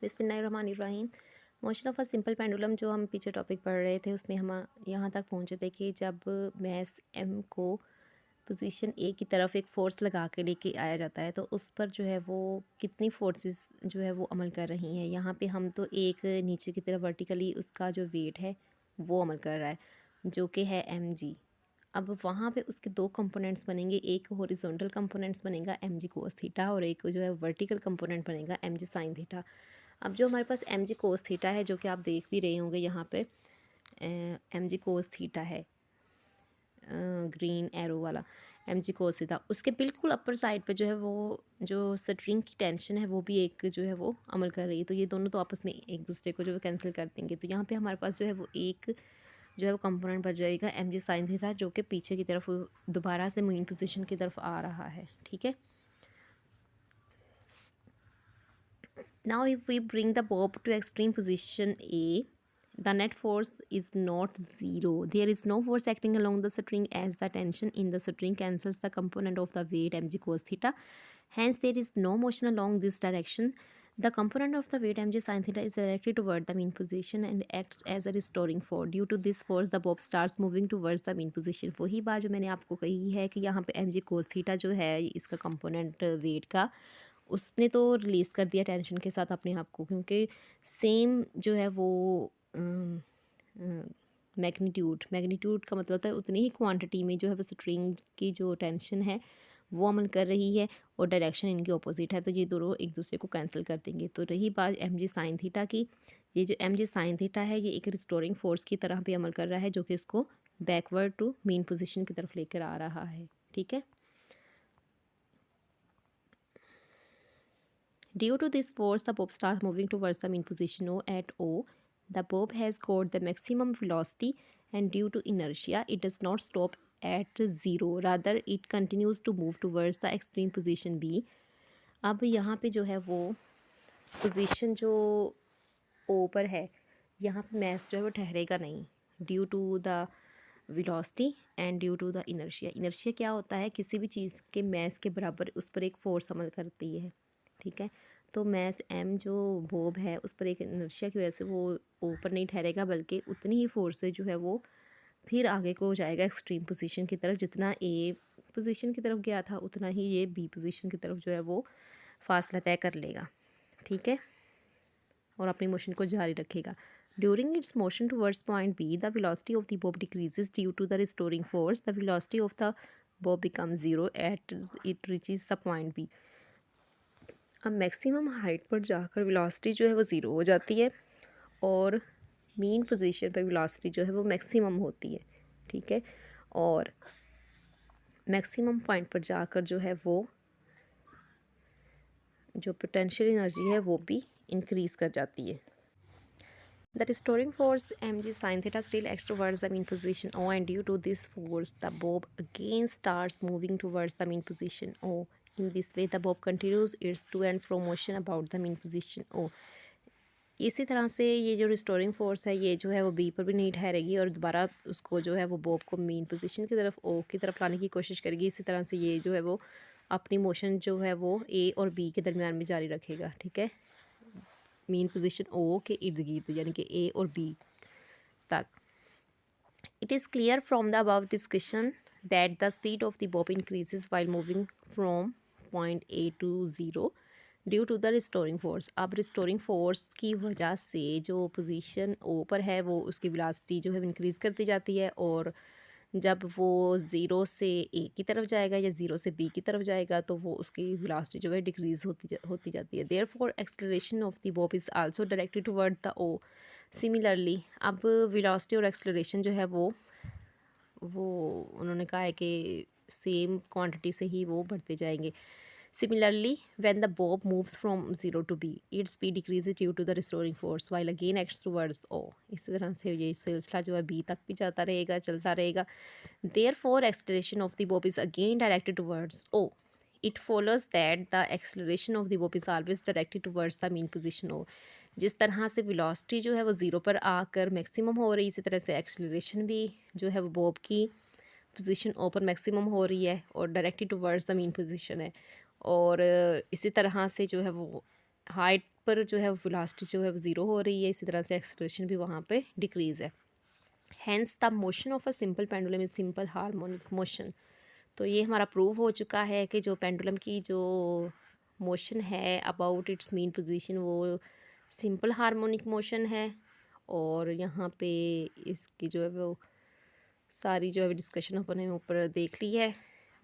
बिस्मिल्लाहिर्रहमानिर्रहीम। Motion of a simple pendulum जो हम पीछे टॉपिक पढ़ रहे थे उसमें हम यहाँ तक पहुँचे थे कि जब मैस एम को पोजीशन ए की तरफ एक फ़ोर्स लगा के लेके आया जाता है तो उस पर जो है वो कितनी फोर्सेस जो है वो अमल कर रही हैं। यहाँ पे हम तो एक नीचे की तरफ वर्टिकली उसका जो वेट है वो अमल कर रहा है जो कि है एम जी। अब वहाँ पे उसके दो कंपोनेंट्स बनेंगे, एक हॉरिजॉन्टल कंपोनेंट्स बनेगा एम जी कोस थीटा और एक जो है वर्टिकल कंपोनेंट बनेगा एम जी साइन थीटा। अब जो हमारे पास एम जी कोस थीटा है जो कि आप देख भी रहे होंगे यहाँ पे एम जी कोस थीटा है, ग्रीन एरो वाला एम जी कोस थीटा, उसके बिल्कुल अपर साइड पे जो है वो जो स्ट्रिंग की टेंशन है वो भी एक जो है वो अमल कर रही है। तो ये दोनों तो आपस में एक दूसरे को जो है कैंसिल कर देंगे। तो यहाँ पे हमारे पास जो है वो एक जो है वो कंपोनेंट बच जाएगा एम जी साइन थीटा जो कि पीछे की तरफ दोबारा से मेन पोजीशन की तरफ आ रहा है। ठीक है, now if we bring the bob to extreme position A, the net force is not zero. There is no force acting along the string as the tension in the string cancels the component of the weight mg cos theta. Hence, there is no motion along this direction. The component of the weight mg sin theta is directed toward the mean position and acts as a restoring force. Due to this force, the bob starts moving towards the mean position. वही बात जो मैंने आपको कही है कि यहाँ पे mg cos theta जो है इसका कंपोनेंट वेट का उसने तो रिलीज़ कर दिया टेंशन के साथ अपने आप को, क्योंकि सेम जो है वो मैग्नीट्यूड मैग्नीट्यूड का मतलब होता है उतनी ही क्वांटिटी में जो है वो स्ट्रिंग की जो टेंशन है वो अमल कर रही है और डायरेक्शन इनकी ऑपोजिट है। तो ये दोनों एक दूसरे को कैंसिल कर देंगे। तो रही बात एम जी साइन थीटा की, ये जो एम जी साइन थीटा है ये एक रिस्टोरिंग फोर्स की तरह भी अमल कर रहा है जो कि इसको बैकवर्ड टू मेन पोजिशन की तरफ लेकर आ रहा है। ठीक है, due to this force, the bob starts moving towards the mean position O. At O, the bob has got the maximum velocity, and due to inertia, it does not stop at zero. Rather, it continues to move towards the extreme position B. अब यहाँ पे जो है वो position जो ओ पर है यहाँ पे मैस जो है वो ठहरेगा नहीं, due to the velocity and due to the inertia. Inertia क्या होता है, किसी भी चीज़ के मैस के बराबर उस पर एक फोर्स अमल करती है। ठीक है, तो मैस एम जो बोब है उस पर एक इनर्शिया की वजह से वो ऊपर नहीं ठहरेगा बल्कि उतनी ही फोर्स से जो है वो फिर आगे को जाएगा एक्सट्रीम पोजीशन की तरफ। जितना ए पोजीशन की तरफ गया था उतना ही ये बी पोजीशन की तरफ जो है वो फासला तय कर लेगा। ठीक है, और अपनी मोशन को जारी रखेगा। During its motion towards point B, the velocity of the bob decreases due to the restoring force. The velocity of the bob become zero at it reaches the point B. अब maximum height पर जाकर velocity जो है वो zero हो जाती है और मेन पोजीशन पर वेलोसिटी जो है वो मैक्सिमम होती है। ठीक है, और मैक्सिमम पॉइंट पर जाकर जो है वो जो पोटेंशियल एनर्जी है वो भी इंक्रीज़ कर जाती है। The restoring force mg sin theta still acts towards the mean position O, and due to this force, the bob again starts moving towards the mean position O. In this way, the bob continues its to and fro motion about the mean position O. इसी तरह से ये जो restoring force है ये जो है वो बी पर भी नहीं ठहरेगी और दोबारा उसको जो है वो बॉब को मेन पोजीशन की तरफ ओ की तरफ लाने की कोशिश करेगी। इसी तरह से ये जो है वो अपनी मोशन जो है वो ए और बी के दरमियान में जारी रखेगा। ठीक है, मेन पोजीशन ओ के इर्द गिर्द यानी कि ए और बी तक। It is clear from the above discussion that the speed of the bob increases while moving from point A to 0 due to the restoring force. अब रिस्टोरिंग फोर्स की वजह से जो पोजीशन ओ पर है वो उसकी वेलोसिटी जो है इंक्रीज़ करती जाती है और जब वो ज़ीरो से ए की तरफ जाएगा या ज़ीरो से बी की तरफ जाएगा तो वो उसकी वेलोसिटी जो है डिक्रीज़ होती जाती है। Therefore acceleration of the bob is also directed toward the O. Similarly अब वेलोसिटी और एक्सेलरेशन जो है वो उन्होंने कहा है कि सेम क्वांटिटी से ही वो बढ़ते जाएंगे। Similarly, when the bob moves from 0 to B, its speed decreases due to the restoring force, while again acts towards O. इसी तरह से ये सिलसिला जो है B तक भी जाता रहेगा, चलता रहेगा। Therefore, acceleration of the bob is again directed towards O. It follows that the acceleration of the bob is always directed towards the mean position O. जिस तरह से velocity जो है वो ज़ीरो पर आकर मैक्सिमम हो रही, इसी तरह से acceleration भी जो है वो बॉब की पोजीशन ओ पर मैक्सिमम हो रही है और directed towards the mean position है। और इसी तरह से जो है वो हाइट पर जो है वेलोसिटी जो है वो ज़ीरो हो रही है, इसी तरह से एक्सेलरेशन भी वहाँ पे डिक्रीज़ है। Hence the motion of a simple pendulum is simple harmonic motion. तो ये हमारा प्रूव हो चुका है कि जो पेंडुलम की जो मोशन है अबाउट इट्स मीन पोजीशन वो सिंपल हार्मोनिक मोशन है। और यहाँ पे इसकी जो है वो सारी जो है डिस्कशन अपने ऊपर देख ली है।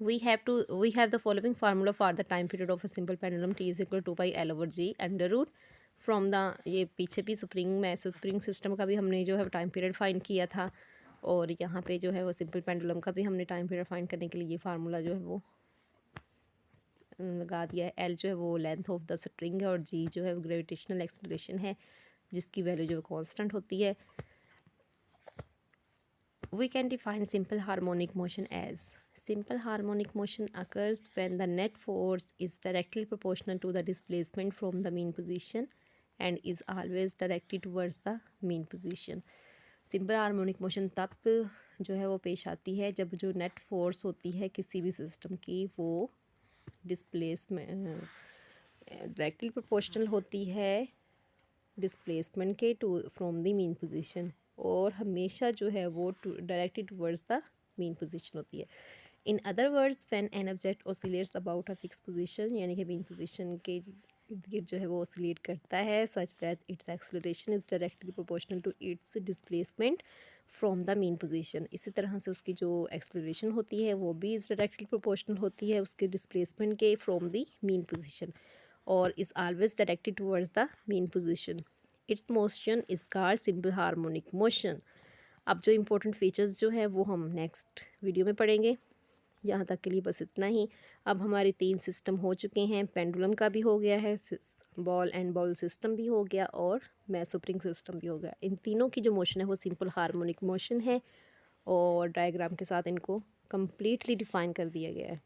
We have the following formula for the time period of a simple pendulum T is equal to pi L over g under root from the, ये पीछे भी स्प्रिंग सिस्टम का भी हमने जो है टाइम पीरियड फाइंड किया था, और यहाँ पे जो है वो सिंपल पेंडुलम का भी हमने टाइम पीरियड फाइंड करने के लिए ये फार्मूला जो है वो लगा दिया है। एल जो है वो लेंथ ऑफ द स्ट्रिंग है और जी जो है वो ग्रेविटेशनल एक्सेलरेशन है जिसकी वैल्यू जो है कांस्टेंट होती है। We can define simple harmonic motion as simple harmonic motion occurs when the net force is directly proportional to the displacement from the mean position and is always directed towards the mean position. Simple harmonic motion तब जो है वो पेश आती है जब जो net force होती है किसी भी सिस्टम की वो डिस्प्लेसमेंट डायरेक्टली प्रोपोर्शनल होती है डिस्प्लेसमेंट के to from the mean position, और हमेशा जो है वो directed towards the mean position होती है। In other words when an object oscillates about a fix position, यानी कि मीन पोजीशन के इर्द गिर्द जो है वो ऑसिलेट करता है such that its acceleration is directly proportional to its displacement from the mean position. इसी तरह से उसकी जो एक्सेलरेशन होती है वो भी इज डायरेक्टली प्रोपोर्शनल होती है उसके डिस्प्लेसमेंट के फ्रॉम द मीन पोजीशन और is always directed towards the mean position. Its motion is called simple harmonic motion. अब जो इम्पोर्टेंट फीचर्स जो हैं वो हम नेक्स्ट वीडियो में पढ़ेंगे। यहाँ तक के लिए बस इतना ही। अब हमारे 3 सिस्टम हो चुके हैं, पेंडुलम का भी हो गया है, बॉल एंड बॉल सिस्टम भी हो गया और मेसोस्प्रिंग सिस्टम भी हो गया। इन तीनों की जो मोशन है वो सिंपल हार्मोनिक मोशन है और डायग्राम के साथ इनको कम्प्लीटली डिफाइन कर दिया गया है।